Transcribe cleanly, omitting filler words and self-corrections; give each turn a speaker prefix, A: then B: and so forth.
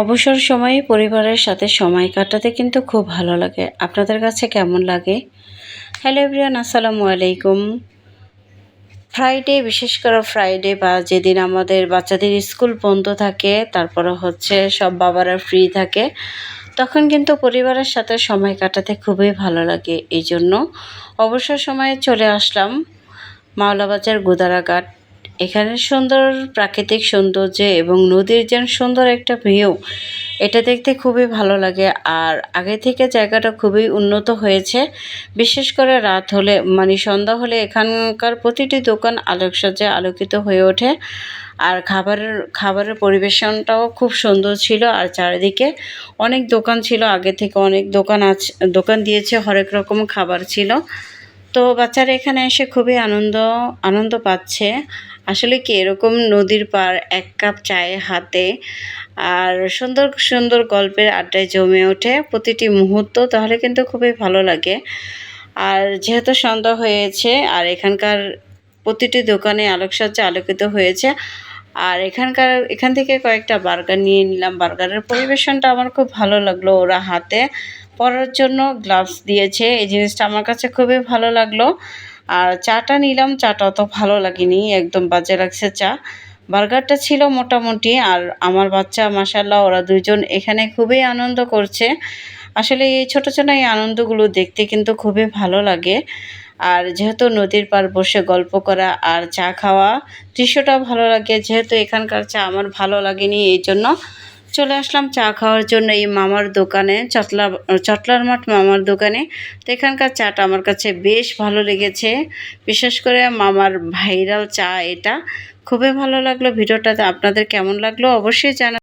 A: অবসর সময়ে পরিবারের সাথে সময় কাটাতে কিন্তু খুব ভালো লাগে। আপনাদের কাছে কেমন লাগে? হ্যালো এভরিওয়ান, আসসালামু আলাইকুম। ফ্রাইডে, বিশেষ করে ফ্রাইডে বা যেদিন আমাদের বাচ্চাদের স্কুল বন্ধ থাকে, তারপরে হচ্ছে সব বাবারা ফ্রি থাকে, তখন কিন্তু পরিবারের সাথে সময় কাটাতে খুবই ভালো লাগে। এই জন্য অবসর সময়ে চলে আসলাম মাওলাবাজার গুদারাঘাট। এখানে সুন্দর প্রাকৃতিক সৌন্দর্য এবং নদীর যেন সুন্দর একটা ভিউ, এটা দেখতে খুবই ভালো লাগে। আর আগে থেকে জায়গাটা খুবই উন্নত হয়েছে। বিশেষ করে রাত হলে, মানে সন্ধ্যা হলে এখানকার প্রতিটি দোকান আলোকসজ্জায় আলোকিত হয়ে ওঠে। আর খাবারের পরিবেশনটাও খুব সুন্দর ছিল। আর চারিদিকে অনেক দোকান ছিল, আগে থেকে অনেক দোকান দিয়েছে, হরেক রকম খাবার ছিল। তো বাচ্চারা এখানে এসে খুবই আনন্দ পাচ্ছে। আসলে কি, এরকম নদীর পার, এক কাপ চায়ে হাতে, আর সুন্দর সুন্দর গল্পের আড্ডায় জমে ওঠে প্রতিটি মুহূর্ত, তাহলে কিন্তু খুবই ভালো লাগে। আর যেহেতু সন্ধ্যা হয়েছে আর এখানকার প্রতিটি দোকানে আলোকসজ্জা আলোকিত হয়েছে, আর এখান থেকে কয়েকটা বার্গার নিয়ে নিলাম। বার্গারের পরিবেশনটা আমার খুব ভালো লাগলো। ওরা হাতে পরার জন্য গ্লাভস দিয়েছে, এই জিনিসটা আমার কাছে খুবই ভালো লাগলো। আর চাটা নিলাম, চাটা অত ভালো লাগেনি, একদম বাজে লাগছে চা। বার্গারটা ছিল মোটামুটি। আর আমার বাচ্চা মাশাআল্লাহ, ওরা দুইজন এখানে খুবই আনন্দ করছে। আসলে এই ছোট ছোট এই আনন্দগুলো দেখতে কিন্তু খুবই ভালো লাগে। আর যেহেতু নদীর পাড় বসে গল্প করা আর চা খাওয়া দৃশ্যটাও ভালো লাগে। যেহেতু এখানকার চা আমার ভালো লাগেনি, এই জন্য চলে আসলাম চা খাওয়ার জন্য এই মামার দোকানে, চটলার মাঠ মামার দোকানে। তো এখানকার চাটা আমার কাছে বেশ ভালো লেগেছে, বিশেষ করে মামার ভাইরাল চা এটা। খুবই ভালো লাগলো। ভিডিওটাতে আপনাদের কেমন লাগলো অবশ্যই জানাবেন।